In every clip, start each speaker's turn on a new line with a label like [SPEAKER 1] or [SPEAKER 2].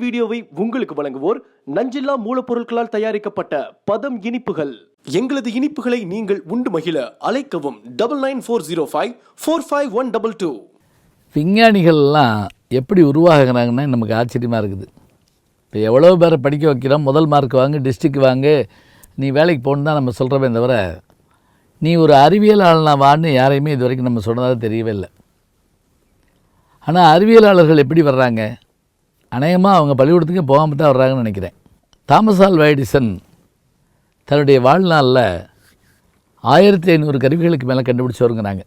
[SPEAKER 1] வீடியோவை உங்களுக்கு வழங்குவோர் நஞ்சில்லா மூலப்பொருட்களால் தயாரிக்கப்பட்ட பதம் இனிப்புகள். எங்களது இனிப்புகளை நீங்கள் உண்டு மகிழ அழைக்கவும் 9940545122.
[SPEAKER 2] விஞ்ஞானிகள்லாம் எப்படி உருவாகுறாங்கன்னா நமக்கு ஆச்சரியமாக இருக்குது. இப்போ எவ்வளோ பேரை படிக்க வைக்கிறோம், முதல் மார்க் வாங்கு, டிஸ்ட்ரிக்ட் வாங்கு, நீ வேலைக்கு போகணும் தான் நம்ம சொல்கிறோமே தவிர நீ ஒரு அறிவியலாளனா வான்னு யாரையுமே இது வரைக்கும் நம்ம சொன்னதாக தெரியவே இல்லை. ஆனால் அறிவியலாளர்கள் எப்படி வர்றாங்க? அநேகமாக அவங்க பள்ளிக்கூடத்துக்கே போகாமல் தான் வர்றாங்கன்னு நினைக்கிறேன். தாமஸ் ஆல்வா எடிசன் தன்னுடைய வாழ்நாளில் 1500 கருவிகளுக்கு மேலே கண்டுபிடிச்சவருங்கிறாங்க.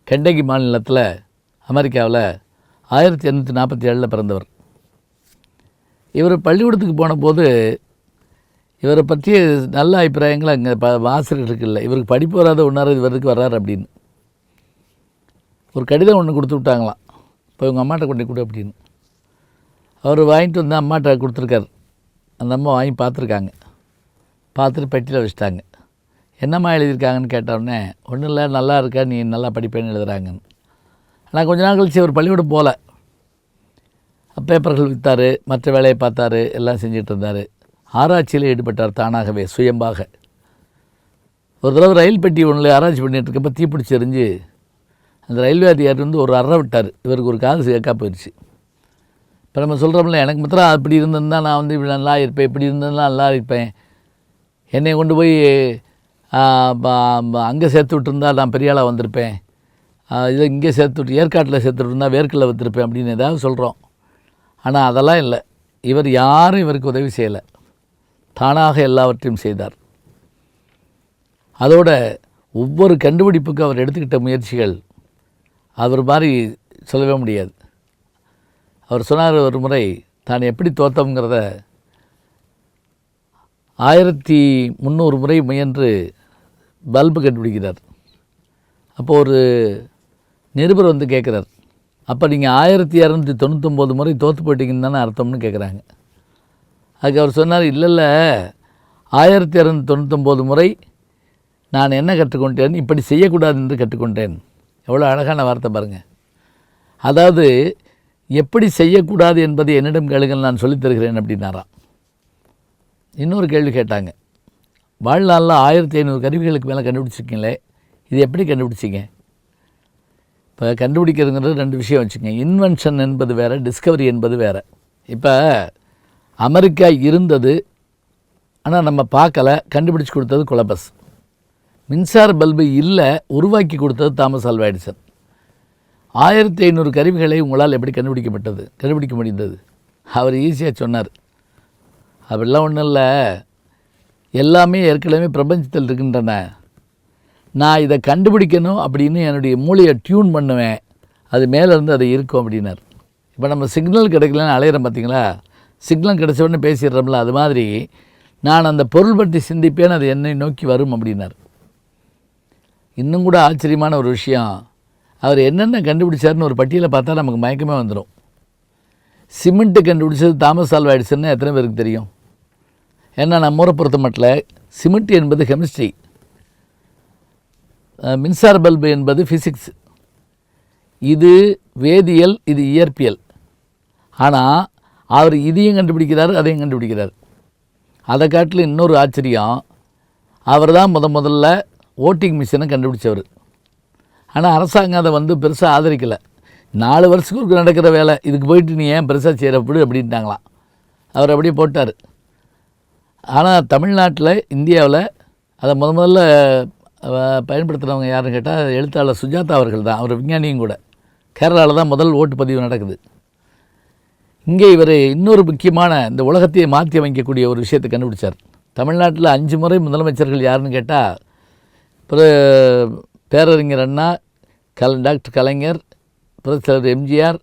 [SPEAKER 2] கெண்டகி மாநிலத்தில் அமெரிக்காவில் 1847 பிறந்தவர். இவர் பள்ளிக்கூடத்துக்கு போன போது இவரை பற்றிய நல்ல அபிப்பிராயங்கள் அங்கே ஆசிரியர்களுக்கு இல்லை. இவருக்கு படிப்பு வராத ஒன்றாவது இவருக்கு வர்றாரு அப்படின்னு ஒரு கடிதம் ஒன்று கொடுத்து விட்டாங்களாம். இப்போ இவங்க அம்மாட்ட கொண்டு கொடு அப்படின்னு. அவர் வாங்கிட்டு வந்து அம்மாட்ட கொடுத்துருக்காரு. அந்த அம்மா வாங்கி பார்த்துருக்காங்க. பார்த்துட்டு பெட்டியில் வச்சுட்டாங்க. என்னம்மா எழுதியிருக்காங்கன்னு கேட்டவுடனே, ஒன்றும் இல்லை, நல்லா இருக்கா, நீ நல்லா படிப்பேன்னு எழுதுகிறாங்கன்னு. ஆனால் கொஞ்ச நாள் கழிச்சு அவர் பள்ளிக்கூடம் போகல. பேப்பர்கள் விற்றார், மற்ற வேலையை பார்த்தார், எல்லாம் செஞ்சுட்டு இருந்தார். ஆராய்ச்சியில் ஈடுபட்டார் தானாகவே, சுயம்பாக. ஒரு தடவை ரயில் பெட்டி ஒன்றில் ஆராய்ச்சி பண்ணிகிட்டு இருக்கப்போ தீப்பிடிச்சி எறிஞ்சு அந்த ரயில்வே அதிகாரி வந்து ஒரு அறை விட்டார். இவருக்கு ஒரு காது கேட்கா போயிடுச்சு. இப்போ நம்ம சொல்கிறோம்ல, எனக்கு மாத்திரம் அப்படி இருந்திருந்தா நான் வந்து இப்படி நல்லா இருப்பேன், இப்படி இருந்ததுனா நல்லா இருப்பேன், என்னை கொண்டு போய் அங்கே சேர்த்து விட்டுருந்தா நான் பெரிய ஆளாக வந்திருப்பேன், இதை இங்கே சேர்த்து விட்டு ஏற்காட்டில் சேர்த்து விட்டுருந்தா வேர்க்கல்ல வந்திருப்பேன் அப்படின்னு ஏதாவது சொல்கிறோம். ஆனால் அதெல்லாம் இல்லை. இவர் யாரும் இவருக்கு உதவி செய்யலை, தானாக எல்லாவற்றையும் செய்தார். அதோட ஒவ்வொரு கண்டுபிடிப்புக்கும் அவர் எடுத்துக்கிட்ட முயற்சிகள் அவர் மாதிரி சொல்லவே முடியாது. அவர் சொன்னார் ஒரு முறை, தான் எப்படி தோற்றங்கிறத 1300 முறை முயன்று பல்பு கண்டுபிடிக்கிறார். அப்போது ஒரு நிருபர் வந்து கேட்குறார், அப்போ நீங்கள் 1299 முறை தோற்று போயிட்டீங்கன்னு தானே அர்த்தம்னு கேட்குறாங்க. அதுக்கு அவர் சொன்னார், இல்லை 1299 முறை நான் என்ன கற்றுக்கொண்டேன், இப்படி செய்யக்கூடாது என்று கற்றுக்கொண்டேன். எவ்வளோ அழகான வார்த்தை பாருங்கள். அதாவது எப்படி செய்யக்கூடாது என்பதை என்னிடம் கேளுங்கள், நான் சொல்லித் தருகிறேன் அப்படின்னாராம். இன்னொரு கேள்வி கேட்டாங்க, வாழ்நாளில் 1500 கருவிகளுக்கு மேலே கண்டுபிடிச்சிருக்கீங்களே, இது எப்படி கண்டுபிடிச்சிங்க? இப்போ கண்டுபிடிக்கிறதுங்கிறது 2 விஷயம் வச்சுக்கோங்க. இன்வென்ஷன் என்பது வேறு, டிஸ்கவரி என்பது வேறு. இப்போ அமெரிக்கா இருந்தது, ஆனால் நம்ம பார்க்கலை, கண்டுபிடிச்சி கொடுத்தது கொலம்பஸ். மின்சார பல்பு இல்லை, உருவாக்கி கொடுத்தது தாமஸ் ஆல்வா எடிசன். 1500 கருவிகளை உங்களால் எப்படி கண்டுபிடிக்க முடிந்தது? அவர் ஈஸியாக சொன்னார், அப்படிலாம் ஒன்றும் இல்லை, எல்லாமே ஏற்கனவே பிரபஞ்சத்தில் இருக்கின்றன, நான் இதை கண்டுபிடிக்கணும் அப்படின்னு என்னுடைய மூளையை டியூன் பண்ணுவேன், அது மேலேருந்து அது இருக்கும் அப்படின்னார். இப்போ நம்ம சிக்னல் கிடைக்கலன்னு அலையிறோம் பார்த்தீங்களா, சிக்னல் கிடைச்சவொடனே பேசிடுறோம்ல, அது மாதிரி நான் அந்த பொருள் பற்றி சிந்திப்பேன், அது என்னை நோக்கி வரும் அப்படின்னார். இன்னும் கூட ஆச்சரியமான ஒரு விஷயம், அவர் என்னென்ன கண்டுபிடிச்சாருன்னு ஒரு பட்டியலை பார்த்தா நமக்கு மயக்கமே வந்துடும். சிமெண்ட்டு கண்டுபிடிச்சது தாமஸ் ஆல்வா எடிசன் எத்தனை பேருக்கு தெரியும்? ஏன்னா நம்ம ஊரை பொறுத்த மட்டும் சிமெண்ட் என்பது கெமிஸ்ட்ரி, மின்சார பல்பு என்பது ஃபிசிக்ஸ், இது வேதியியல், இது இயற்பியல். ஆனால் அவர் இதையும் கண்டுபிடிக்கிறார், அதையும் கண்டுபிடிக்கிறார். அதை காட்டில் இன்னொரு ஆச்சரியம், அவர் தான் முதல்ல ஓட்டிங் மிஷினை கண்டுபிடிச்சவர். ஆனால் அரசாங்கம் அதை வந்து பெருசாக ஆதரிக்கலை. 4 வருஷத்துக்கு நடக்கிற வேலை, இதுக்கு போயிட்டு நீ ஏன் பெருசாக செய்கிறப்படி அப்படின்ட்டாங்களாம். அவர் அப்படியே போட்டார். ஆனால் தமிழ்நாட்டில், இந்தியாவில் அதை முதல்ல பயன்படுத்துகிறவங்க யாருன்னு கேட்டால் எழுத்தாளர் சுஜாதா அவர்கள் தான். அவர் விஞ்ஞானியும் கூட. கேரளாவில் தான் முதல் ஓட்டுப்பதிவு நடக்குது. இங்கே இவர் இன்னொரு முக்கியமான இந்த உலகத்தையே மாற்றி அமைக்கக்கூடிய ஒரு விஷயத்தை கண்டுபிடிச்சார். தமிழ்நாட்டில் 5 முறை முதலமைச்சர்கள் யாருன்னு கேட்டால், பேரறிஞர் அண்ணா, டாக்டர் கலைஞர், புரட்சித்தலைவர் எம்ஜிஆர்,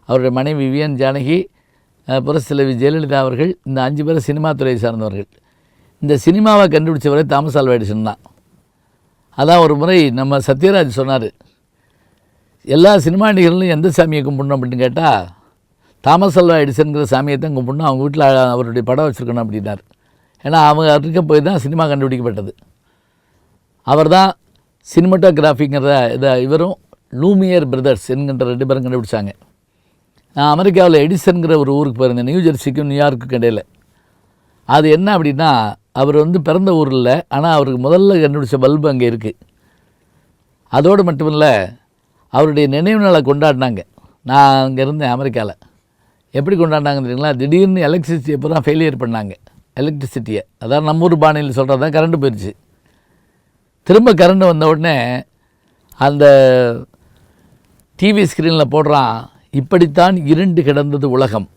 [SPEAKER 2] அவருடைய மனைவி விவிஎன் ஜானகி, புரட்சித்தலைவி ஜெயலலிதா அவர்கள், இந்த 5 பேர் சினிமா துறையை சார்ந்தவர்கள். இந்த சினிமாவை கண்டுபிடிச்சவரை தாமஸ் ஆல்வா எடிசன் தான். அதான் ஒரு முறை நம்ம சத்யராஜ் சொன்னார், எல்லா சினிமா நடிகர்களும் எந்த சாமியை கும்பிடணும் அப்படின்னு கேட்டால் தாமஸ் ஆல்வா எடிசன்கிற சாமியை தான் கும்பிடணும், அவங்க வீட்டில் அவருடைய படம் வச்சுருக்கணும் அப்படின்னார். ஏன்னா அவங்க இருக்க போய் தான் சினிமா கண்டுபிடிக்கப்பட்டது. அவர் தான் சினிமாட்டோகிராஃபிங்கிற இதை இவரும் லூமியர் பிரதர்ஸ் என்கின்ற 2 பேரும் கண்டுபிடிச்சாங்க. நான் அமெரிக்காவில் எடிசன்கிற ஒரு ஊருக்கு போயிருந்தேன், நியூ ஜெர்சிக்கும் நியூயார்க்குக்கும் இடையில். அது என்ன அப்படின்னா, அவர் வந்து பிறந்த ஊரில், ஆனால் அவருக்கு முதல்ல கண்டுபிடிச்ச பல்பு அங்கே இருக்குது. அதோடு மட்டுமில்லை, அவருடைய நினைவு நாளை கொண்டாடினாங்க. நான் அங்கே இருந்தேன் அமெரிக்காவில். எப்படி கொண்டாடினாங்கன்னு தெரியுங்களா? திடீர்னு எலக்ட்ரிசிட்டி எப்போ தான் ஃபெயிலியர் பண்ணாங்க, எலக்ட்ரிசிட்டியை. அதாவது நம்ம ஊர் பானையில் சொல்கிறது தான், கரண்ட்டு போயிடுச்சு. திரும்ப கரண்ட் வந்த உடனே அந்த டிவி ஸ்க்ரீனில் போடுறான், இப்படித்தான் இருண்டு கிடந்தது உலகம்.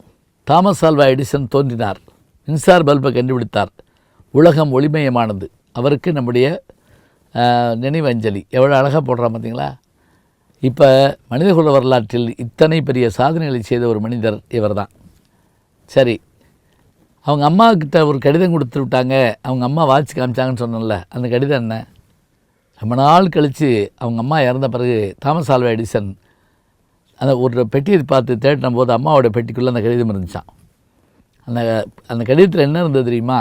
[SPEAKER 2] தாமஸ் ஆல்வா எடிசன் தோன்றினார், மின்சார பல்பை கண்டுபிடித்தார், உலகம் ஒளிமயமானது. அவருக்கு நம்முடைய நினைவஞ்சலி. எவ்வளோ அழகாக போடுறான் பார்த்தீங்களா? இப்போ மனிதகுல வரலாற்றில் இத்தனை பெரிய சாதனைகளை செய்த ஒரு மனிதர் இவர் தான். சரி, அவங்க அம்மாக்கிட்ட ஒரு கடிதம் கொடுத்து விட்டாங்க, அவங்க அம்மா வாட்சி காமிச்சாங்கன்னு சொன்னோம்ல, அந்த கடிதம் என்ன? ரொம்ப நாள் கழித்து அவங்க அம்மா இறந்த பிறகு தாமஸ் ஆல்வா எடிசன் அந்த ஒரு பெட்டியை பார்த்து தேடின போது அம்மாவோட பெட்டிக்குள்ளே அந்த கடிதம் இருந்துச்சான். அந்த கடிதத்தில் என்ன இருந்தது தெரியுமா?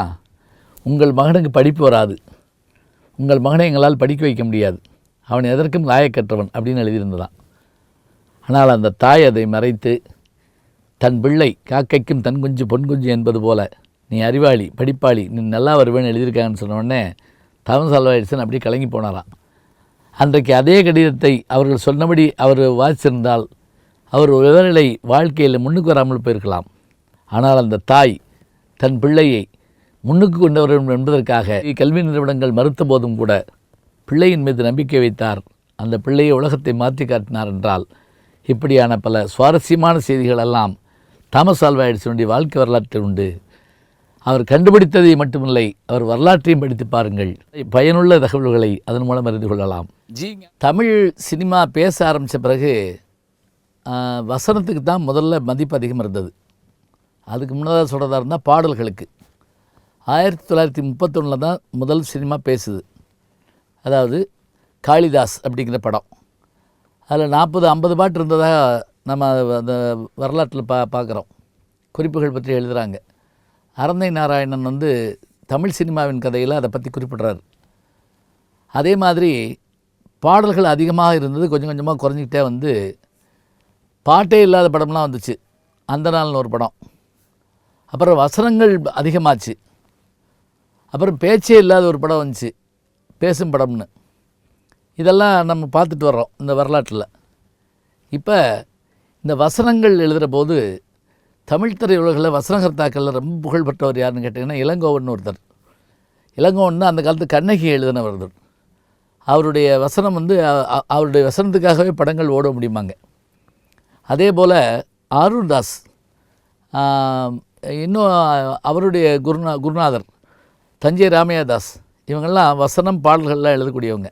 [SPEAKER 2] உங்கள் மகனுக்கு படிப்பு வராது, உங்கள் மகனை எங்களால் படிக்க வைக்க முடியாது, அவன் எதற்கும் லாயக்கற்றவன் அப்படின்னு எழுதியிருந்ததான். ஆனால் அந்த தாய் அதை மறைத்து, தன் பிள்ளை காக்கைக்கும் தன் குஞ்சு பொன் குஞ்சு என்பது போல, நீ அறிவாளி படிப்பாளி, நீ நல்லா வருவேன்னு எழுதியிருக்காங்கன்னு சொன்ன உடனே தாமஸ் ஆல்வா எடிசன் அப்படி கலங்கி போனாராம். அன்றைக்கு அதே கடிதத்தை அவர்கள் சொன்னபடி அவர் வாசிச்சிருந்தால் அவர் ஒருவேளை வாழ்க்கையில் முன்னுக்கு வராமல் போயிருக்கலாம். ஆனால் அந்த தாய் தன் பிள்ளையை முன்னுக்கு கொண்டு வர வேண்டும் என்பதற்காக கல்வி நிறுவனங்கள் மறுத்த போதும் கூட பிள்ளையின் மீது நம்பிக்கை வைத்தார். அந்த பிள்ளையை உலகத்தை மாற்றி காட்டினார் என்றால், இப்படியான பல சுவாரஸ்யமான செய்திகள் எல்லாம் தாமஸ் ஆல்வா எடிசனுடைய வாழ்க்கை வரலாற்றில் உண்டு. அவர் கண்டுபிடித்ததை மட்டுமில்லை, அவர் வரலாற்றையும் படித்து பாருங்கள். பயனுள்ள தகவல்களை அதன் மூலம் அறிந்து கொள்ளலாம். தமிழ் சினிமா பேச ஆரம்பித்த பிறகு வசனத்துக்கு தான் முதல்ல மதிப்பு அதிகம் இருந்தது. அதுக்கு முன்னதாக சொல்கிறதா இருந்தால் பாடல்களுக்கு 1931 தான் முதல் சினிமா பேசுது. அதாவது காளிதாஸ் அப்படிங்கிற படம். அதில் 40-50 பாட்டு இருந்ததாக நம்ம அந்த வரலாற்றில் பார்க்குறோம். குறிப்புகள் பற்றி எழுதுகிறாங்க. அரந்தை நாராயணன் வந்து தமிழ் சினிமாவின் கதையில் அதை பற்றி குறிப்பிட்றாரு. அதே மாதிரி பாடல்கள் அதிகமாக இருந்தது, கொஞ்சம் கொஞ்சமாக குறைஞ்சிக்கிட்டே வந்து பாட்டே இல்லாத படம்லாம் வந்துச்சு. அந்த நாள்னு ஒரு படம். அப்புறம் வசனங்கள் அதிகமாச்சு. அப்புறம் பேச்சே இல்லாத ஒரு படம் வந்துச்சு, பேசும் படம்னு. இதெல்லாம் நம்ம பார்த்துட்டு வர்றோம் இந்த வரலாற்றில். இப்போ இந்த வசனங்கள் எழுதுகிற போது தமிழ் திரையுலகில் வசனகர்த்தாக்களில் ரொம்ப புகழ்பெற்றவர் யாருன்னு கேட்டிங்கன்னா இளங்கோவன் ஒருத்தர். இளங்கோவன் தான் அந்த காலத்து கண்ணகி எழுதினவர். அவருடைய வசனம் வந்து அவருடைய வசனத்துக்காகவே படங்கள் ஓட முடியுமாங்க. அதே போல் ஆரூர்தாஸ், இன்னும் அவருடைய குருநாதர் தஞ்சை ராமையாதாஸ், இவங்கெல்லாம் வசனம் பாடல்கள்லாம் எழுதக்கூடியவங்க.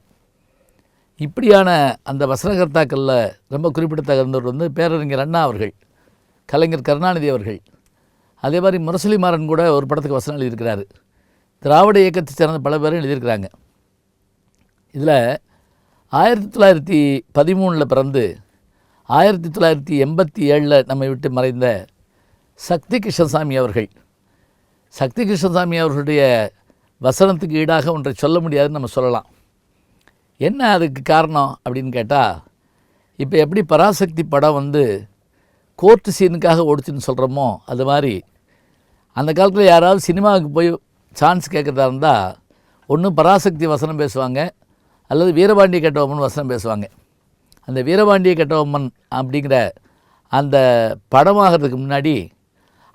[SPEAKER 2] இப்படியான அந்த வசனகர்த்தாக்களில் ரொம்ப குறிப்பிடத்தகுந்தவர் வந்து பேரறிஞர் அண்ணா அவர்கள், கலைஞர் கருணாநிதி அவர்கள். அதே மாதிரி முரசொலிமாறன் கூட ஒரு படத்துக்கு வசனம் எழுதியிருக்கிறாரு. திராவிட இயக்கத்தை சேர்ந்த பல பேரும் எழுதியிருக்கிறாங்க. இதில் 1913 பிறந்து 1987 நம்மை விட்டு மறைந்த சக்தி கிருஷ்ணசாமி அவர்கள். சக்தி கிருஷ்ணசாமி அவர்களுடைய வசனத்துக்கு ஈடாக ஒன்றை சொல்ல முடியாதுன்னு நம்ம சொல்லலாம். என்ன அதுக்கு காரணம் அப்படின்னு கேட்டால், இப்போ எப்படி பராசக்தி படம் வந்து கோர்ட்டு சீனுக்காக ஓடிச்சுன்னு சொல்கிறோமோ, அது மாதிரி அந்த காலத்தில் யாராவது சினிமாவுக்கு போய் சான்ஸ் கேட்குறதா இருந்தால் ஒன்று பராசக்தி வசனம் பேசுவாங்க, அல்லது வீரபாண்டிய கட்டபொம்மன் வசனம் பேசுவாங்க. அந்த வீரபாண்டிய கட்டபொம்மன் அப்படிங்கிற அந்த படமாகிறதுக்கு முன்னாடி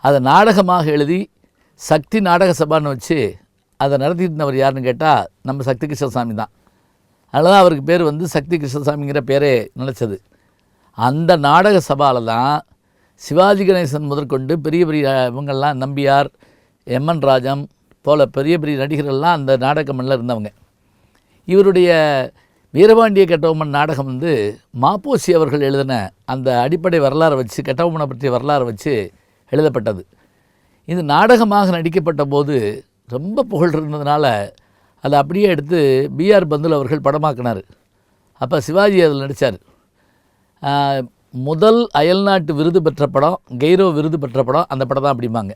[SPEAKER 2] அதை நாடகமாக எழுதி சக்தி நாடக சபான்னு வச்சு அதை நடத்திட்டு இருந்தவர் யாருன்னு கேட்டால் நம்ம சக்தி கிருஷ்ணசாமி தான். அதனால தான் அவருக்கு பேர் வந்து சக்தி கிருஷ்ணசாமிங்கிற பேரே நினச்சது. அந்த நாடக சபாவில் தான் சிவாஜி கணேசன் முதற்கொண்டு பெரிய பெரிய இவங்கள்லாம், நம்பியார், எம்என் ராஜம் போல் பெரிய பெரிய நடிகர்கள்லாம் அந்த நாடக மண்ணில் இருந்தவங்க. இவருடைய வீரபாண்டிய கட்டபொம்மன் நாடகம் வந்து மாப்போசி அவர்கள் எழுதின அந்த அடிப்படை வரலாறை வச்சு, கட்டபொம்மனை பற்றிய வரலாறை வச்சு எழுதப்பட்டது. இது நாடகமாக நடிக்கப்பட்ட போது ரொம்ப புகழ் இருந்ததுனால அதை அப்படியே எடுத்து பிஆர் பந்துல் அவர்கள் படமாக்கினார். அப்போ சிவாஜி அதில் நடித்தார். முதல் அயல்நாட்டு விருது பெற்ற படம், கெய்ரோ விருது பெற்ற படம் அந்த படம் தான் அப்படிம்பாங்க.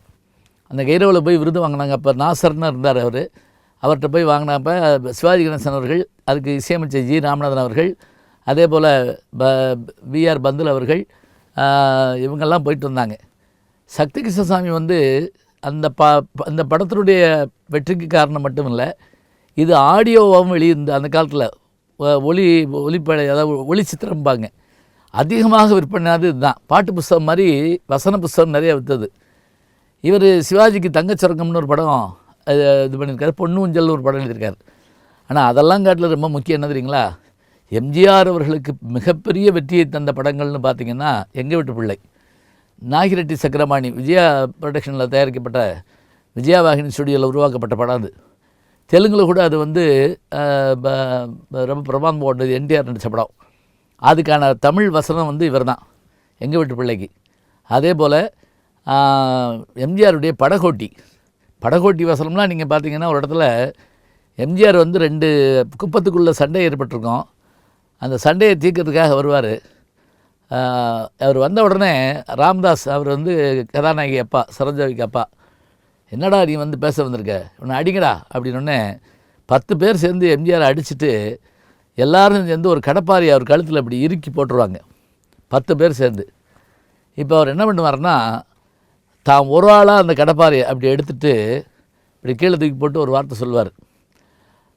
[SPEAKER 2] அந்த கெய்ரோவில் போய் விருது வாங்கினாங்க. அப்போ நாசர்னு இருந்தார் அவர்கிட்ட போய் வாங்கினப்போ சிவாஜி கணேசன் அவர்கள், அதுக்கு இசையமைச்சர் ஜி ராமநாதன் அவர்கள், அதே போல் பிஆர் பந்துல் அவர்கள், இவங்கெல்லாம் போயிட்டு வந்தாங்க. சக்தி கிருஷ்ணசாமி வந்து அந்த படத்தினுடைய வெற்றிக்கு காரணம் மட்டும் இல்லை, இது ஆடியோவாகவும் வெளியிருந்த அந்த காலத்தில் ஒளிப்படை, அதாவது ஒளி சித்திரம்பாங்க, அதிகமாக விற்பனையானது இதுதான். பாட்டு புஸ்தகம் மாதிரி வசன புஸ்தகம் நிறைய விற்றது. இவர் சிவாஜிக்கு தங்கச்சுரங்கம்னு ஒரு படம் இது பண்ணியிருக்காரு, பொண்ணு ஊஞ்சல்னு ஒரு படம் எழுதியிருக்காரு. ஆனால் அதெல்லாம் காட்டில் ரொம்ப முக்கியம் என்ன தெரியுங்களா, எம்ஜிஆர் அவர்களுக்கு மிகப்பெரிய வெற்றியை தந்த படங்கள்னு பார்த்திங்கன்னா எங்கள் வீட்டு பிள்ளை, நாகிரெட்டி சக்கரபாணி, விஜயா ப்ரொடக்ஷனில் தயாரிக்கப்பட்ட விஜயா வாகினி ஸ்டுடியோவில் உருவாக்கப்பட்ட படம். அது தெலுங்கில் கூட அது வந்து ரொம்ப பிரபாந்தம் போட்டது, என்டிஆர் நடித்த படம். அதுக்கான தமிழ் வசனம் வந்து இவர் தான், எங்கள் வீட்டு பிள்ளைக்கு. அதே போல் எம்ஜிஆருடைய படகோட்டி வசனம்லாம் நீங்கள் பார்த்தீங்கன்னா ஒரு இடத்துல எம்ஜிஆர் வந்து 2 குப்பத்துக்குள்ளே சண்டை ஏற்பட்டிருக்கோம். அந்த சண்டையை தீர்க்கிறதுக்காக வருவார். அவர் வந்த உடனே ராம்தாஸ், அவர் வந்து கதாநாயகி அப்பா, சரோஜாவிக்கு அப்பா, என்னடா நீ வந்து பேச வந்திருக்க, உன்னை அடிங்கடா அப்படின்னோடனே 10 பேர் சேர்ந்து எம்ஜிஆர் அடிச்சுட்டு எல்லோரும் சேர்ந்து ஒரு கடப்பாரி அவர் கழுத்தில் இப்படி இறுக்கி போட்டுருவாங்க, 10 பேர் சேர்ந்து. இப்போ அவர் என்ன பண்ணுவார்னா, தான் ஒரு ஆளாக அந்த கடப்பாரியை அப்படி எடுத்துகிட்டு இப்படி கீழே தூக்கி போட்டு ஒரு வார்த்தை சொல்லுவார்,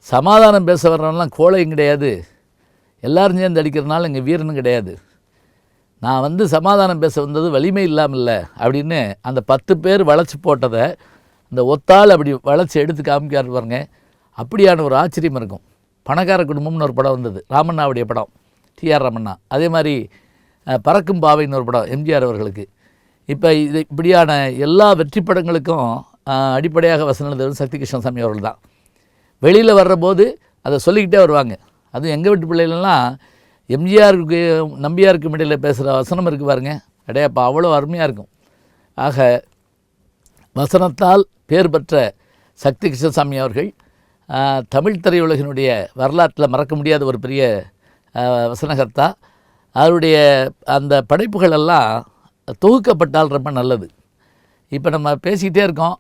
[SPEAKER 2] சமாதானம் பேச வர்றவங்களாம் கோழையும் கிடையாது, எல்லோரும் சேர்ந்து அடிக்கிறதுனால இங்கே வீரனும் கிடையாது, நான் வந்து சமாதானம் பேச வந்தது வலிமை இல்லாமல் இல்லை அப்படின்னு அந்த 10 பேர் வளைச்சி போட்டதை இந்த ஒத்தாள் அப்படி வளைச்சி எடுத்து காமிக்காரு பாருங்க. அப்படியான ஒரு ஆச்சரியம் இருக்கும். பணக்கார குடும்பம்னு ஒரு படம் வந்தது, ராமண்ணாவுடைய படம், டிஆர் ராமண்ணா. அதே மாதிரி பறக்கும் பாவைன்னு ஒரு படம் எம்ஜிஆர் அவர்களுக்கு. இப்போ இது இப்படியான எல்லா வெற்றி படங்களுக்கும் அடிப்படையாக வசனம் எழுதுவது சக்தி கிருஷ்ணசாமி அவர்கள் தான். வெளியில் வர்றபோது அதை சொல்லிக்கிட்டே வருவாங்க. அதுவும் எங்கள் வீட்டு பிள்ளைகளெல்லாம் எம்ஜிஆருக்கு நம்பியாருக்கும் இடையில் பேசுகிற வசனம் இருக்குது பாருங்க, அடையப்பா அவ்வளோ அருமையாக இருக்கும். ஆக வசனத்தால் பேர் பெற்ற சக்தி கிருஷ்ணசாமி அவர்கள் தமிழ் திரையுலகினுடைய வரலாற்றில் மறக்க முடியாத ஒரு பெரிய வசனகர்த்தா. அவருடைய அந்த படைப்புகளெல்லாம் தொகுக்கப்பட்டால் ரொம்ப நல்லது. இப்போ நம்ம பேசிக்கிட்டே இருக்கோம்,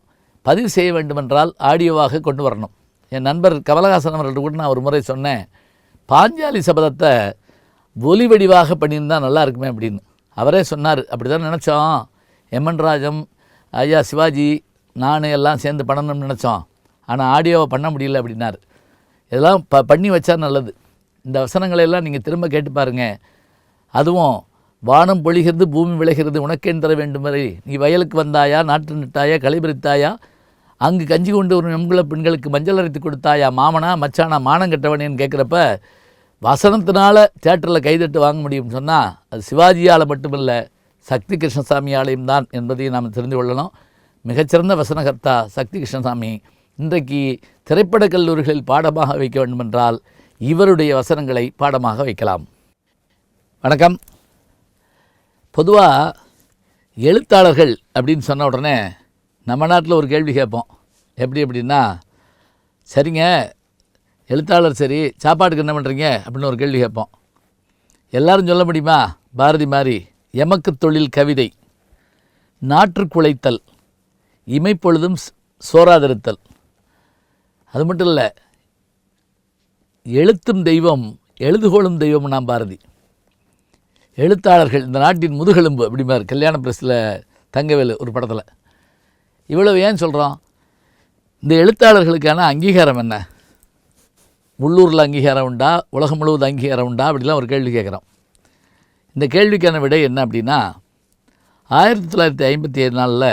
[SPEAKER 2] பதிவு செய்ய வேண்டுமென்றால் ஆடியோவாக கொண்டு வரணும். என் நண்பர் கமலஹாசன் அவர்கள்ட்ட கூட நான் ஒரு முறை சொன்னேன், பாஞ்சாலி சபதத்தை ஒலி வடிவாக பண்ணியிருந்தால் நல்லா இருக்குமே அப்படின்னு. அவரே சொன்னார், அப்படி தான் நினச்சோம், எம்என் ராஜம், ஐயா சிவாஜி, நான் எல்லாம் சேர்ந்து பண்ணணும்னு நினச்சோம், ஆனால் ஆடியோவை பண்ண முடியல அப்படின்னார். இதெல்லாம் பண்ணி வச்சா நல்லது. இந்த வசனங்களையெல்லாம் நீங்கள் திரும்ப கேட்டு பாருங்கள். அதுவும் வானம் பொழிகிறது பூமி விளைகிறது உனக்கேன் தர வேண்டும் வரை, நீ வயலுக்கு வந்தாயா, நாற்று நட்டாயா, களைபறித்தாயா, அங்கு கஞ்சி கொண்டு ஒரு எம்குல பெண்களுக்கு மஞ்சள் அரைத்து கொடுத்தாயா, மாமனா மச்சானா மானம் கட்டவனேன்னு கேட்குறப்ப வசனத்தினால தியேட்டரில் கைதட்டு வாங்க முடியும்னு சொன்னால் அது சிவாஜியால் மட்டுமில்லை, சக்தி கிருஷ்ணசாமியாலையும் தான் என்பதையும் நாம் தெரிந்து கொள்ளணும். மிகச்சிறந்த வசனகர்த்தா சக்தி கிருஷ்ணசாமி. இன்றைக்கு திரைப்படக் கல்லூரிகளில் பாடமாக வைக்க வேண்டுமென்றால் இவருடைய வசனங்களை பாடமாக வைக்கலாம். வணக்கம். பொதுவாக எழுத்தாளர்கள் அப்படின்னு சொன்ன உடனே நம்ம நாட்டில் ஒரு கேள்வி கேட்போம். எப்படி அப்படின்னா, சரிங்க எழுத்தாளர் சரி, சாப்பாட்டுக்கு என்ன பண்ணுறீங்க அப்படின்னு ஒரு கேள்வி கேட்போம். எல்லாரும் சொல்ல முடியுமா? பாரதி மாதிரி எமக்கு தொழில் கவிதை, நாற்றுக்குழைத்தல், இமைப்பொழுதும் சோறாதிருத்தல். அது மட்டும் இல்லை, எழுத்தும் தெய்வம் எழுதுகோளும் தெய்வம் நாம் பாரதி. எழுத்தாளர்கள் இந்த நாட்டின் முதுகெலும்பு அப்படிமார் கல்யாண பிரஸில் தங்கவேலு ஒரு படத்தில். இவ்வளவு ஏன் சொல்கிறோம்? இந்த எழுத்தாளர்களுக்கான அங்கீகாரம் என்ன? உள்ளூரில் அங்கீகாரம் உண்டா, உலகம் முழுவதும் அங்கீகாரம் உண்டா, அப்படிலாம் ஒரு கேள்வி கேட்குறோம். இந்த கேள்விக்கான விடை என்ன அப்படின்னா, 1954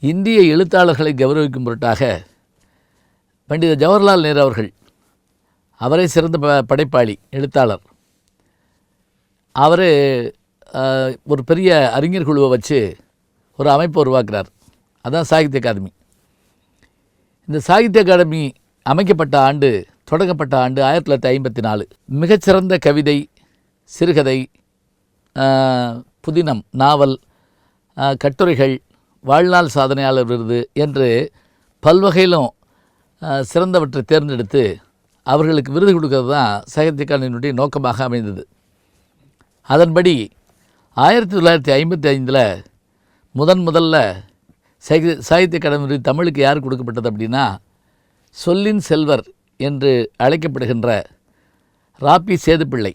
[SPEAKER 2] இந்திய எழுத்தாளர்களை கௌரவிக்கும் பொருட்டாக பண்டித ஜவஹர்லால் நேரு அவர்கள், அவரே சிறந்த படைப்பாளி எழுத்தாளர், அவர் ஒரு பெரிய அறிஞர் குழுவை வச்சு ஒரு அமைப்பை உருவாக்குறார். அதுதான் சாகித்ய அகாடமி. இந்த சாகித்ய அகாடமி அமைக்கப்பட்ட ஆண்டு, தொடங்கப்பட்ட ஆண்டு 1954. மிகச்சிறந்த கவிதை, சிறுகதை, புதினம், நாவல், கட்டுரைகள், வாழ்நாள் சாதனையாளர் விருது என்று பல்வகையிலும் சிறந்தவற்றை தேர்ந்தெடுத்து அவர்களுக்கு விருது கொடுக்கறது தான் சாகித்ய அகாடமியினுடைய நோக்கமாக அமைந்தது. அதன்படி 1955 முதல்ல சாகித்ய அகாடமி தமிழுக்கு யார் கொடுக்கப்பட்டது அப்படின்னா, சொல்லின் செல்வர் என்று அழைக்கப்படுகின்ற ராபி சேதுப்பிள்ளை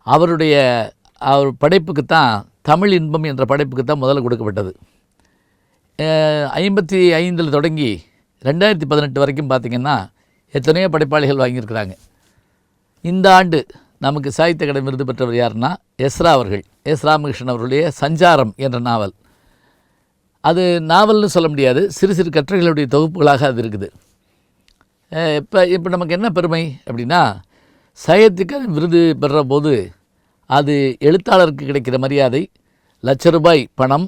[SPEAKER 2] அவருடைய அவர் படைப்புக்கு தான் தமிழ் இன்பம் என்ற படைப்புக்கு தான் முதல்ல கொடுக்கப்பட்டது. 55 தொடங்கி 2018 வரைக்கும் பார்த்திங்கன்னா எத்தனையோ படைப்பாளிகள் வாங்கியிருக்கிறாங்க. இந்த ஆண்டு நமக்கு சாகித்ய அகாடமி விருது பெற்றவர் யாருன்னா எஸ்ரா அவர்கள், எஸ் ராமகிருஷ்ணன் அவர்களுடைய சஞ்சாரம் என்ற நாவல். அது நாவல்னு சொல்ல முடியாது, சிறு சிறு கட்டுரைகளுடைய தொகுப்புகளாக அது இருக்குது. இப்போ நமக்கு என்ன பெருமை அப்படின்னா, சாகித்ய அகாடமி விருது பெறுற போது அது எழுத்தாளருக்கு கிடைக்கிற மரியாதை ₹1,00,000 பணம்.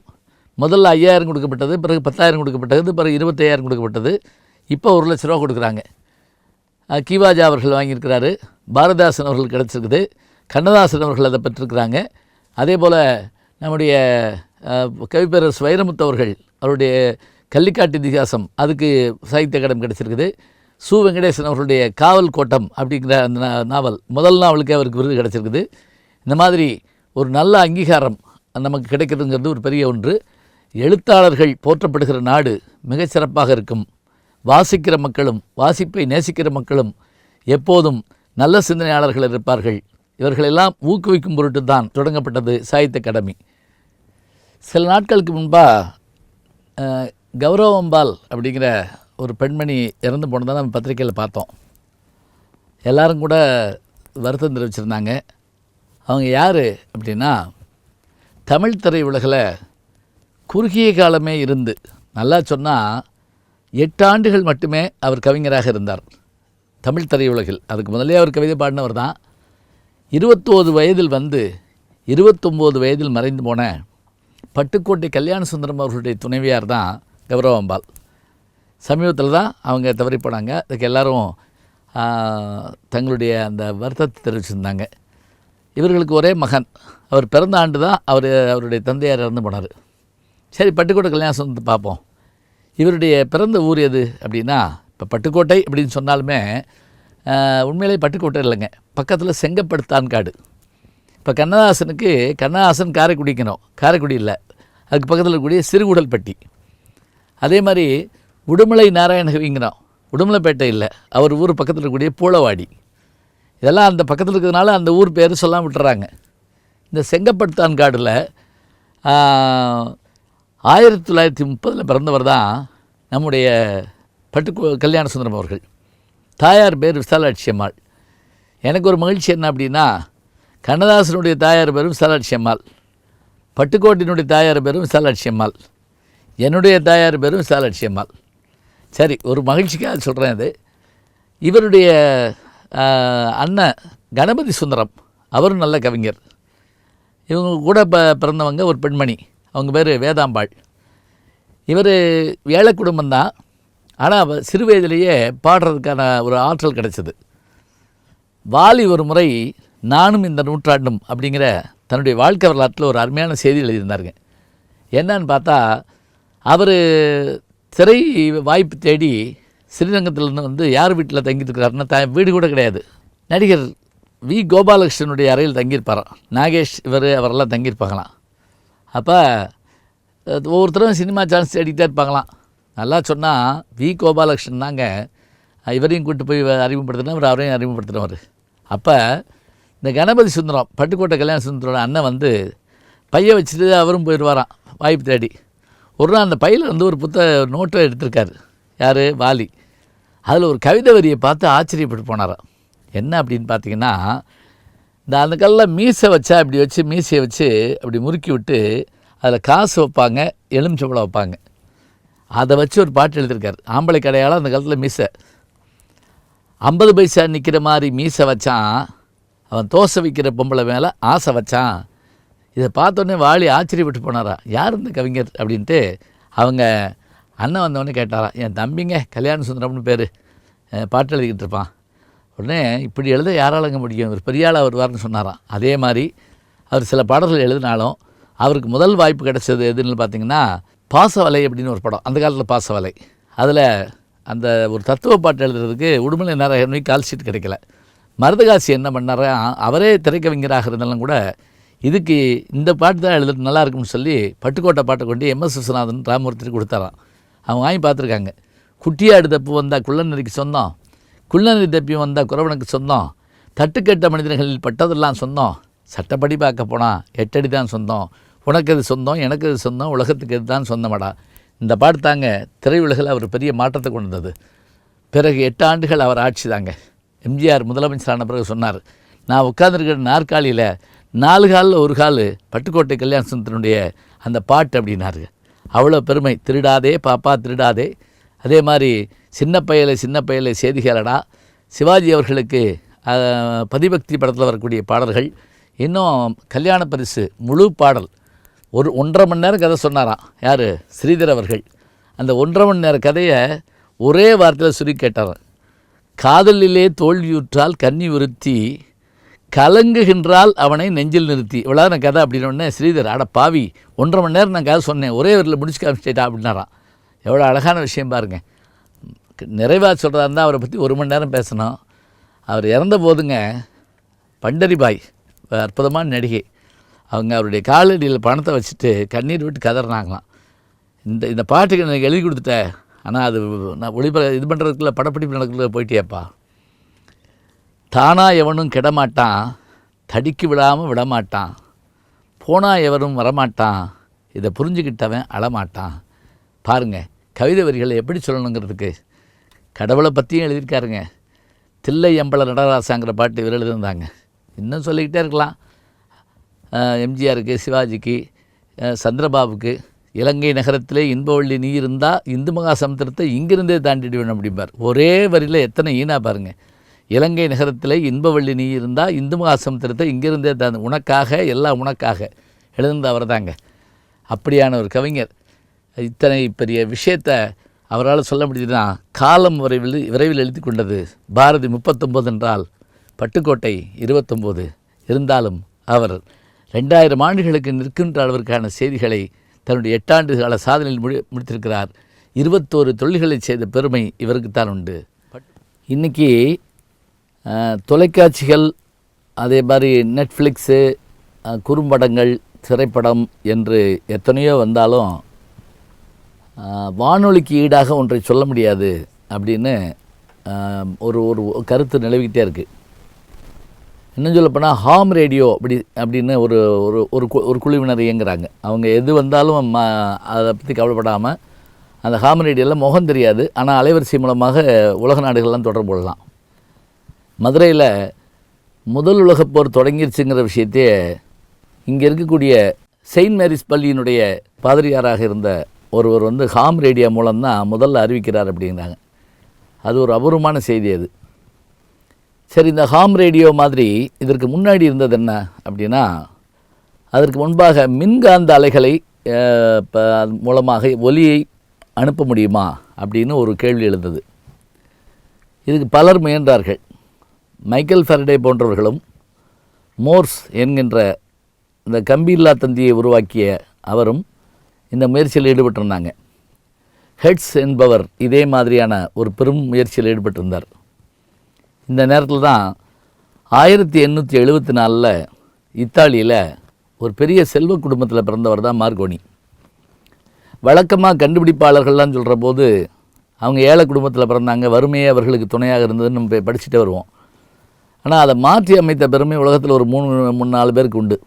[SPEAKER 2] முதல்ல 5,000 கொடுக்கப்பட்டது, பிறகு 10,000 கொடுக்கப்பட்டது, பிறகு 25,000 கொடுக்கப்பட்டது, இப்போ ₹1,00,000 கொடுக்குறாங்க. கீவாஜா அவர்கள் வாங்கியிருக்கிறாரு, பாரதிதாசன் அவர்கள் கிடச்சிருக்குது, கண்ணதாசன் அவர்கள் அதை பெற்றிருக்கிறாங்க. அதே போல் நம்முடைய கவிப்பேரரசு வைரமுத்து அவர்கள் அவருடைய கள்ளிக்காட்டு இதிகாசம் அதுக்கு சாகித்ய அகாடமி கிடச்சிருக்குது. சு வெங்கடேசன் அவர்களுடைய காவல் கோட்டம் அப்படிங்கிற அந்த நாவல் முதல் நாவலுக்கு அவருக்கு விருது கிடச்சிருக்குது. இந்த மாதிரி ஒரு நல்ல அங்கீகாரம் நமக்கு கிடைக்கிறதுங்கிறது ஒரு பெரிய ஒன்று. எழுத்தாளர்கள் போற்றப்படுகிற நாடு மிகச்சிறப்பாக இருக்கும். வாசிக்கிற மக்களும் வாசிப்பை நேசிக்கிற மக்களும் எப்போதும் நல்ல சிந்தனையாளர்கள் இருப்பார்கள். இவர்களெல்லாம் ஊக்குவிக்கும் பொருட்டு தான் தொடங்கப்பட்டது சாகித்ய அகாடமி. சில நாட்களுக்கு முன்பாக கௌரவம்பால் அப்படிங்கிற ஒரு பெண்மணி இறந்து போனதாக நம்ம பத்திரிக்கையில் பார்த்தோம். எல்லாரும் கூட வருத்தம் தெரிவிச்சிருந்தாங்க. அவங்க யார் அப்படின்னா, தமிழ் திரையுலகில் குறுகிய காலமே இருந்து, நல்லா சொன்னால் 8 ஆண்டுகள் மட்டுமே அவர் கவிஞராக இருந்தார் தமிழ் திரையுலகில். அதுக்கு முதலே அவர் கவிதை பாடினவர் தான். 29 வயதில் வந்து 29 வயதில் மறைந்து போன பட்டுக்கோட்டை கல்யாண சுந்தரம் அவர்களுடைய துணைவியார் தான் கௌரவம்பால். சமீபத்தில் தான் அவங்க தவறி போனாங்க. அதுக்கு எல்லோரும் தங்களுடைய அந்த வருத்தத்தை தெரிவிச்சிருந்தாங்க. இவர்களுக்கு ஒரே மகன். அவர் பிறந்த ஆண்டு தான் அவருடைய தந்தையார் இறந்து போனார். சரி, பட்டுக்கோட்டை கல்யாண சுந்தரத்தை பார்ப்போம். இவருடைய பிறந்த ஊர் எது அப்படின்னா, இப்போ பட்டுக்கோட்டை அப்படின்னு சொன்னாலுமே உண்மையிலே பட்டுக்கோட்டை இல்லைங்க, பக்கத்தில் செங்கப்படுத்தான் காடு. இப்போ கண்ணதாசன் காரைக்குடிக்கணும், காரைக்குடி இல்லை, அதுக்கு பக்கத்தில் இருக்கக்கூடிய சிறுகுடல்பட்டி. அதே மாதிரி உடுமலை நாராயணகவிங்கிறோம், உடுமலைப்பேட்டை இல்லை, அவர் ஊர் பக்கத்தில் இருக்கக்கூடிய பூளவாடி. இதெல்லாம் அந்த பக்கத்தில் இருக்கிறதுனால அந்த ஊர் பேர் சொல்லாமல் விட்டுறாங்க. இந்த செங்கப்படுத்தான் காடில் 1930 பிறந்தவர் தான் நம்முடைய கல்யாண சுந்தரம் அவர்கள். தாயார் பேர் விசாலாட்சி அம்மாள். எனக்கு ஒரு மகிழ்ச்சி என்ன அப்படின்னா, கண்ணதாசனுடைய தாயார் பேரும் விசாலாட்சி அம்மாள், பட்டுக்கோட்டினுடைய தாயார் பேரும் விசாலாட்சி அம்மாள், என்னுடைய தாயார் பேரும் விசாலாட்சி அம்மாள். சரி, ஒரு மகிழ்ச்சிக்காக சொல்கிறேன். இது இவருடைய அண்ணன் கணபதி சுந்தரம், அவரும் நல்ல கவிஞர். இவங்க கூட பிறந்தவங்க ஒரு பெண்மணி, அவங்க பேர் வேதாம்பாள். இவர் ஏழை குடும்பம்தான், ஆனால் சிறு வயதிலேயே பாடுறதுக்கான ஒரு ஆற்றல் கிடைச்சது. வாலி ஒரு முறை நானும் இந்த நூற்றாண்டும் அப்படிங்கிற தன்னுடைய வாழ்க்கை வரலாற்றில் ஒரு அருமையான செய்தி எழுதியிருந்தாருங்க. என்னன்னு பார்த்தா, அவர் திரை வாய்ப்பு தேடி ஸ்ரீரங்கத்திலேருந்து வந்து யார் வீட்டில் தங்கிட்டு இருக்கிறாருன்னா, வீடு கூட கிடையாது, நடிகர் வி கோபாலகிருஷ்ணனுடைய அறையில் தங்கியிருப்பாராம். நாகேஷ் அவரெல்லாம் தங்கியிருப்பாங்களாம். அப்போ ஒவ்வொருத்தரும் சினிமா சான்ஸ் தேடிக்கிட்டே இருப்பாங்களாம். நல்லா சொன்னால் வி கோபாலகிருஷ்ணன் தாங்க இவரையும் கூப்பிட்டு போய் அறிமுகப்படுத்தினா, அவரையும் அறிமுகப்படுத்தினவர். அப்போ இந்த கணபதி சுந்தரம், பட்டுக்கோட்டை கல்யாண சுந்தரோட அண்ணன் வந்து பையை வச்சுட்டு அவரும் போயிடுவாராம் வாய்ப்பு தேடி. ஒரு நாள் அந்த பையில் வந்து ஒரு நோட்டை எடுத்திருக்காரு யார், வாலி. அதில் ஒரு கவிதை வரியை பார்த்து ஆச்சரியப்பட்டு போனாராம். என்ன அப்படின்னு பார்த்தீங்கன்னா, அந்த கல்லில் மீசை வச்சா இப்படி வச்சு மீசையை வச்சு அப்படி முறுக்கி விட்டு அதில் காசு வைப்பாங்க, எலுமிச்சம்பழம் வைப்பாங்க. அதை வச்சு ஒரு பாட்டு எழுதியிருக்காரு. ஆம்பளை கடையால் அந்த காலத்தில் மீசை 50 பைசா நிற்கிற மாதிரி மீசை வச்சான், அவன் தோசை விற்கிற பொம்பளை மேலே ஆசை வச்சான். இதை பார்த்தோன்னே வாலி ஆச்சரியப்பட்டு போனாரா, யார் இந்த கவிஞர் அப்படின்ட்டு. அவங்க அண்ணன் வந்தவொடனே கேட்டாராம், என் தம்பிங்க கல்யாண சுந்தரம்னு பேர், பாட்டு எழுதிக்கிட்டு இருப்பான். உடனே இப்படி எழுத யாராலங்க முடியும், ஒரு பெரிய ஆள் வருவார்னு சொன்னாராம். அதே மாதிரி அவர் சில பாடல்கள் எழுதினாலும் அவருக்கு முதல் வாய்ப்பு கிடைச்சது எதுன்னு பார்த்தீங்கன்னா, பாசவலை அப்படின்னு ஒரு படம், அந்த காலத்தில் பாசவலை. அதில் அந்த ஒரு தத்துவ பாட்டு எழுதுறதுக்கு உடுமலை நாராயணனுக்கு கால் ஷீட் கிடைக்கல. மருதகாசி என்ன பண்ணாரா, அவரே திரைக்கவிஞராக இருந்தாலும் கூட இதுக்கு இந்த பாட்டு தான் எழுதுறது நல்லா இருக்கும்னு சொல்லி பட்டுக்கோட்டை பாட்டை கொண்டு MS விஸ்வநாதன் ராமூர்த்திக்கு கொடுத்தாராம். அவங்க வாங்கி பார்த்துருக்காங்க. குட்டியாடு தப்பு வந்தால் குள்ளநெறிக்கு சொந்தம், குள்ளநெறி தப்பி வந்தால் குறவனுக்கு சொந்தம், தட்டுக்கட்ட மனிதர்களில் பட்டதெல்லாம் சொந்தம், சட்டப்படி பார்க்க போனால் 8 அடி தான் சொந்தம், உனக்கு அது சொந்தம், எனக்கு அது சொந்தம், உலகத்துக்கு இது தான் சொந்தமாடா. இந்த பாட்டு தாங்க திரையுலகில் அவர் பெரிய மாற்றத்தை கொண்டு வந்தது. பிறகு 8 ஆண்டுகள் அவர் ஆட்சி தாங்க. எம்ஜிஆர் முதலமைச்சரான பிறகு சொன்னார், நான் உட்கார்ந்துருக்கிற நாற்காலியில் 4 காலில் ஒரு கால் பட்டுக்கோட்டை கல்யாண சுந்தரனுடைய அந்த பாட்டு அப்படின்னாரு. அவ்வளோ பெருமை. திருடாதே பாப்பா திருடாதே, அதே மாதிரி சின்ன பயலை சேதிகளடா, சிவாஜி அவர்களுக்கு பதிபக்தி படத்தில் வரக்கூடிய பாடல்கள், இன்னும் கல்யாண பரிசு முழு பாடல் 1.5 மணி நேரம் கதை சொன்னாராம் யார், ஸ்ரீதர் அவர்கள். அந்த 1.5 மணி நேர கதையை ஒரே வார்த்தையில் சுருக்கி கேட்டாராம். காதலிலே தோல்வியுற்றால் கன்னி உறுத்தி, கலங்குகின்றால் அவனை நெஞ்சில் நிறுத்தி. இவ்வளோ கதை அப்படின்னோடனே ஸ்ரீதர், அட பாவி 1.5 மணி நேரம் நான் கதை சொன்னேன், ஒரே வரியில் முடிச்சு காமிச்சிட்டா அப்படின்னாராம். எவ்வளோ அழகான விஷயம் பாருங்கள். நிறைவாக சொல்கிறதா இருந்தால் அவரை பற்றி 1 மணி நேரம் பேசணும். அவர் இறந்த போதுங்க பண்டரிபாய் அற்புதமான நடிகை, அவங்க அவருடைய காலடியில் பணத்தை வச்சுட்டு கண்ணீர் விட்டு கதறினாங்களாம். இந்த பாட்டுக்கு எனக்கு எழுதி கொடுத்துட்டேன், ஆனால் அது நான் இது பண்ணுறதுக்குள்ள படப்பிடிப்பு நடக்கிறதுல போயிட்டேப்பா. தானா எவனும் கெடமாட்டான், தடிக்கி விடாமல் விடமாட்டான், போனால் எவரும் வரமாட்டான், இதை புரிஞ்சுக்கிட்டவன் அழமாட்டான். பாருங்கள், கவிதை வரிகளை எப்படி சொல்லணுங்கிறதுக்கு கடவுளை பற்றியும் எழுதியிருக்காருங்க. தில்லை எம்பள நடராசாங்கிற பாட்டு இவர் எழுதியிருந்தாங்க. இன்னும் சொல்லிக்கிட்டே இருக்கலாம். எம்ஜிஆருக்கு, சிவாஜிக்கு, சந்திரபாபுக்கு, இலங்கை நகரத்திலே இன்பவள்ளி நீ இருந்தால் இந்து மகா சமுத்திரத்தை இங்கிருந்தே தாண்டிடுவேன் அப்படிம்பார். ஒரே வரியில் எத்தனை ஈனா பாருங்கள். இலங்கை நகரத்தில் இன்பவள்ளி நீ இருந்தால் இந்து மகா சமுத்திரத்தை இங்கிருந்தே தாண்டி, உனக்காக எல்லாம் உனக்காக எழுதுனது அவர் தாங்க. அப்படியான ஒரு கவிஞர். இத்தனை பெரிய விஷயத்தை அவரால் சொல்ல முடியுதுன்னா, காலம் விரைவில் எழுதி கொண்டது. பாரதி 39 என்றால் பட்டுக்கோட்டை 29. இருந்தாலும் அவர் 2000 ஆண்டுகளுக்கு நிற்கின்ற அளவிற்கான செய்திகளை தன்னுடைய 8 ஆண்டு கால சாதனையில் முடித்திருக்கிறார். 21 தொழில்களை செய்த பெருமை இவருக்குத்தான் உண்டு. இன்றைக்கி தொலைக்காட்சிகள், அதே மாதிரி நெட்ஃப்ளிக்ஸு, குறும்படங்கள், திரைப்படம் என்று எத்தனையோ வந்தாலும் வானொலிக்கு ஈடாக ஒன்றை சொல்ல முடியாது அப்படின்னு ஒரு கருத்து நிலவிக்கிட்டே இருக்குது. இன்னும் சொல்லப்போனால் ஹாம் ரேடியோ அப்படின்னு ஒரு குழுவினர் இயங்குகிறாங்க. அவங்க எது வந்தாலும் அதை பற்றி கவலைப்படாமல், அந்த ஹாம் ரேடியோவில் முகம் தெரியாது, ஆனால் அலைவரிசை மூலமாக உலக நாடுகள்லாம் தொடர்பு கொள்ளலாம். மதுரையில் முதல் உலகப் போர் தொடங்கிருச்சுங்கிற விஷயத்தையே இங்கே இருக்கக்கூடிய செயின்ட் மேரிஸ் பள்ளியினுடைய பாதிரியாராக இருந்த ஒருவர் ஹாம் ரேடியோ மூலம்தான் முதல்ல அறிவிக்கிறார் அப்படிங்கிறாங்க. அது ஒரு அபூர்வமான செய்தி அது. சரி, இந்த ஹாம் ரேடியோ மாதிரி இதற்கு முன்னாடி இருந்தது என்ன அப்படின்னா, அதற்கு முன்பாக மின்காந்த அலைகளை மூலமாக ஒலியை அனுப்ப முடியுமா அப்படின்னு ஒரு கேள்வி எழுந்தது. இதுக்கு பலர் முயன்றார்கள். மைக்கேல் ஃபாரடே போன்றவர்களும், மோர்ஸ் என்கின்ற இந்த கம்பியில்லா தந்தியை உருவாக்கிய அவரும் இந்த முயற்சியில் ஈடுபட்டிருந்தாங்க. ஹெட்ஸ் என்பவர் இதே மாதிரியான ஒரு பெரும் முயற்சியில் ஈடுபட்டிருந்தார். இந்த நேரத்தில் தான் 1874 இத்தாலியில் ஒரு பெரிய செல்வ குடும்பத்தில் பிறந்தவர் தான் மார்கோனி. வழக்கமாக கண்டுபிடிப்பாளர்கள்லாம் சொல்கிற போது அவங்க ஏழை குடும்பத்தில் பிறந்தாங்க, வறுமையே அவர்களுக்கு துணையாக இருந்ததுன்னு நம்ம படிச்சுட்டே வருவோம். ஆனால் அதை மாற்றி அமைத்த பெருமை உலகத்தில் ஒரு 3-4 பேருக்கு உண்டு.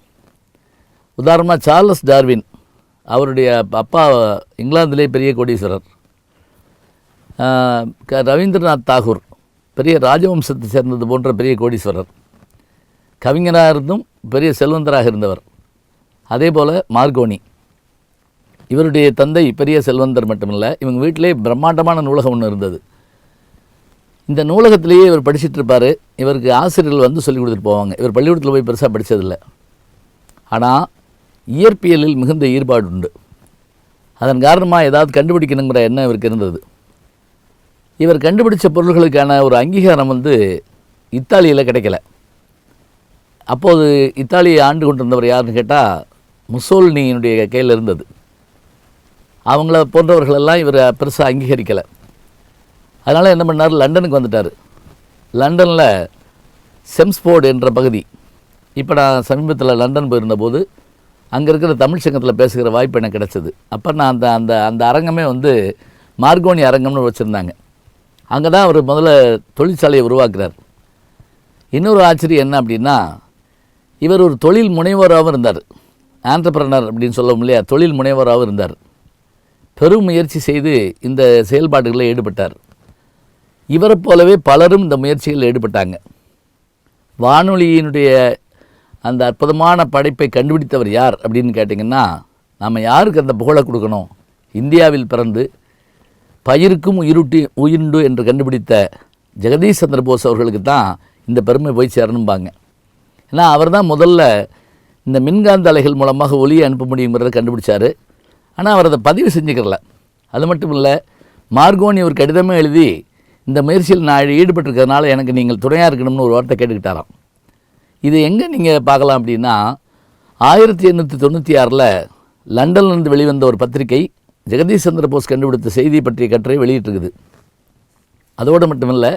[SPEAKER 2] உதாரணமாக சார்லஸ் டார்வின், அவருடைய அப்பா இங்கிலாந்திலே பெரிய கோடீஸ்வரர். ரவீந்திரநாத் தாகூர் பெரிய ராஜவம்சத்தை சேர்ந்தது போன்ற பெரிய கோடீஸ்வரர். கவிஞராக இருந்தும் பெரிய செல்வந்தராக இருந்தவர். அதே போல் மார்கோனி, இவருடைய தந்தை பெரிய செல்வந்தர் மட்டுமில்லை, இவங்க வீட்டிலே பிரம்மாண்டமான நூலகம் ஒன்று இருந்தது. இந்த நூலகத்திலேயே இவர் படிச்சுட்டு இருப்பார். இவருக்கு ஆசிரியர்கள் சொல்லிக் கொடுத்துட்டு போவாங்க. இவர் பள்ளிக்கூடத்தில் போய் பெருசாக படித்ததில்லை. ஆனால் இயற்பியலில் மிகுந்த ஈடுபாடு உண்டு. அதன் காரணமாக ஏதாவது கண்டுபிடிக்கணுங்கிற எண்ணம் இவருக்கு இருந்தது. இவர் கண்டுபிடிச்ச பொருள்களுக்கான ஒரு அங்கீகாரம் இத்தாலியில் கிடைக்கல. அப்போது இத்தாலியை ஆண்டு கொண்டிருந்தவர் யாருன்னு கேட்டால் முசோலினியினுடைய கையில் இருந்தது. அவங்கள போன்றவர்களெல்லாம் இவர் பெருசாக அங்கீகரிக்கலை. அதனால் என்ன பண்ணார், லண்டனுக்கு வந்துட்டார். லண்டனில் செம்ஸ்போர்டு என்ற பகுதி, இப்போ நான் சமீபத்தில் லண்டன் போயிருந்தபோது அங்கே இருக்கிற தமிழ் சங்கத்தில் பேசுகிற வாய்ப்பு எனக்கு கிடச்சிது. அப்போ நான் அந்த அரங்கமே மார்கோனி அரங்கம்னு வச்சுருந்தாங்க. அங்கே தான் அவர் முதல்ல தொழிற்சாலையை உருவாக்குறார். இன்னொரு ஆச்சரியம் என்ன அப்படின்னா, இவர் ஒரு தொழில் முனைவோராகவும் இருந்தார். ஆண்டர்பிரனர் அப்படின்னு சொல்லுவோம் இல்லையா, தொழில் முனைவோராகவும் இருந்தார். பெரும் முயற்சி செய்து இந்த செயல்பாடுகளில் ஈடுபட்டார். இவரை போலவே பலரும் இந்த முயற்சிகளில் ஈடுபட்டாங்க. வானொலியினுடைய அந்த அற்புதமான படைப்பை கண்டுபிடித்தவர் யார் அப்படின்னு கேட்டிங்கன்னா, நாம் யாருக்கு அந்த புகழை கொடுக்கணும்? இந்தியாவில் பிறந்து பயிருக்கும் உயிருண்டு என்று கண்டுபிடித்த ஜெகதீஷ் சந்திர போஸ் அவர்களுக்கு தான் இந்த பெருமை போய் சேரணும்பாங்க. ஏன்னா அவர் தான் முதல்ல இந்த மின்காந்த அலைகள் மூலமாக ஒலியை அனுப்ப முடியுங்கிறத கண்டுபிடிச்சார். ஆனால் அவர் அதை பதிவு செஞ்சுக்கிறல. அது மட்டும் இல்லை, மார்கோனி ஒரு கடிதமே எழுதி இந்த முயற்சியில் நான் ஈடுபட்டிருக்கிறதுனால எனக்கு நீங்கள் துணையாக இருக்கணும்னு ஒரு வார்த்தை கேட்டுக்கிட்டாராம். இது எங்கே நீங்கள் பார்க்கலாம் அப்படின்னா, 1896 லண்டன்லேருந்து வெளிவந்த ஒரு பத்திரிகை ஜெகதீஷ் சந்திர போஸ் கண்டுபிடித்த செய்தி பற்றிய கட்டுரை வெளியிட்டிருக்குது. அதோடு மட்டுமில்லை,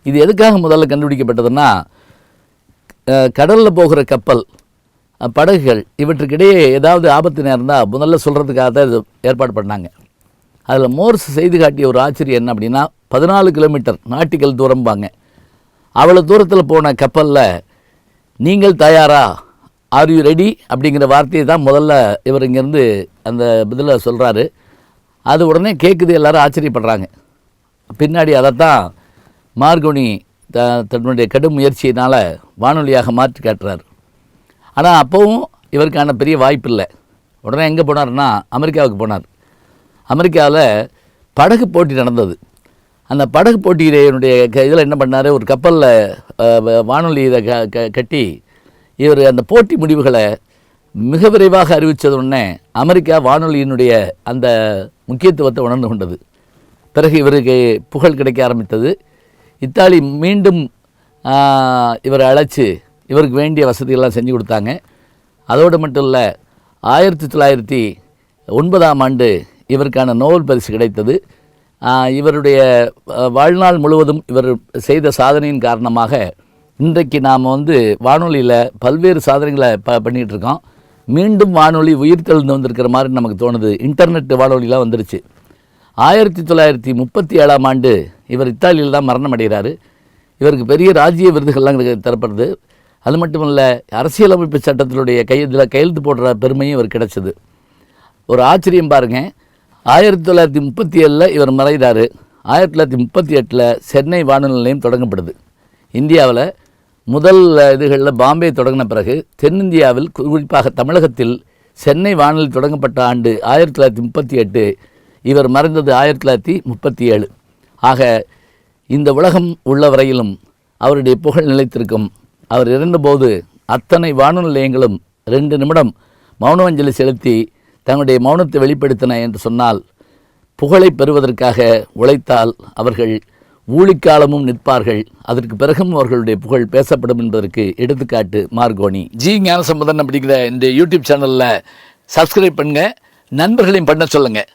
[SPEAKER 2] இது எதுக்காக முதல்ல கண்டுபிடிக்கப்பட்டதுன்னா, கடலில் போகிற கப்பல், படகுகள் இவற்றுக்கிடையே ஏதாவது ஆபத்து நேர்ந்தால் முதல்ல சொல்கிறதுக்காக தான் இது ஏற்பாடு பண்ணாங்க. அதில் மோர்ஸ் செய்து காட்டிய ஒரு ஆச்சரியம் என்ன அப்படின்னா, 14 கிலோமீட்டர் நாட்டிக்கல் தூரம்பாங்க. அவ்வளோ தூரத்தில் போன கப்பலில் நீங்கள் தயாரா, ஆர் யூ ரெடி அப்படிங்கிற வார்த்தையை தான் முதல்ல இவர் இங்கேருந்து அந்த இதில் சொல்கிறாரு. அது உடனே கேட்குது, எல்லாரும் ஆச்சரியப்படுறாங்க. பின்னாடி அதைத்தான் மார்கோனி தன்னுடைய கடும் முயற்சியினால் வானொலியாக மாற்றி காட்டுறார். ஆனால் அப்போவும் இவருக்கான பெரிய வாய்ப்பு இல்லை. உடனே எங்கே போனார்னா அமெரிக்காவுக்கு போனார். அமெரிக்காவில் படகு போட்டி நடந்தது. அந்த படகு போட்டியினுடைய இதில் என்ன பண்ணார், ஒரு கப்பலில் வானொலி இதை கட்டி இவர் அந்த போட்டி முடிவுகளை மிக விரைவாக அறிவித்ததுடனே அமெரிக்கா வானொலியினுடைய அந்த முக்கியத்துவத்தை உணர்ந்து கொண்டது. பிறகு இவருக்கு புகழ் கிடைக்க ஆரம்பித்தது. இத்தாலி மீண்டும் இவரை அழைச்சி இவருக்கு வேண்டிய வசதிகள்லாம் செஞ்சு கொடுத்தாங்க. அதோடு மட்டும் இல்லை, 1909 இவருக்கான நோபல் பரிசு கிடைத்தது. இவருடைய வாழ்நாள் முழுவதும் இவர் செய்த சாதனையின் காரணமாக இன்றைக்கு நாம் வானொலியில் பல்வேறு சாதனைகளை பண்ணிகிட்டு இருக்கோம். மீண்டும் வானொலி உயிர்த்தெழுந்து வந்திருக்கிற மாதிரி நமக்கு தோணுது. இன்டர்நெட் வானொலிலாம் வந்துருச்சு. 1937 இவர் இத்தாலியில் தான் மரணம் அடைகிறார். இவருக்கு பெரிய ராஜ்ய விருதுகள்லாம் தரப்படுது. அது மட்டும் இல்லை, அரசியலமைப்பு சட்டத்தினுடைய கையெழுத்து போடுற பெருமையும் இவர் கிடைச்சது. ஒரு ஆச்சரியம் பாருங்கள், 1937 இவர் மறைகிறார். 1938 சென்னை வானொலி நிலையம் தொடங்கப்படுது. இந்தியாவில் முதல் இதுகளில் பாம்பே தொடங்கின பிறகு தென்னிந்தியாவில் குறிப்பாக தமிழகத்தில் சென்னை வானொலி தொடங்கப்பட்ட ஆண்டு 1938. இவர் மறைந்தது 1937. ஆக இந்த உலகம் உள்ள வரையிலும் அவருடைய புகழ் நிலைத்திருக்கும். அவர் இறந்தபோது அத்தனை வானொலி நிலையங்களும் 2 நிமிடம் மௌனஞ்சலி செலுத்தி தங்களுடைய மௌனத்தை வெளிப்படுத்தின என்று சொன்னால், புகழை பெறுவதற்காக உழைத்தால் அவர்கள் ஊழிக்காலமும் நிற்பார்கள். அதற்கு பிறகும் அவர்களுடைய புகழ் பேசப்படும் என்பதற்கு எடுத்துக்காட்டு மார்கோனி. ஜி ஞானசம்பந்தன் அப்படிங்கிற இந்த யூடியூப் சேனலில் சப்ஸ்கிரைப் பண்ணுங்கள், நண்பர்களையும் பண்ண சொல்லுங்கள்.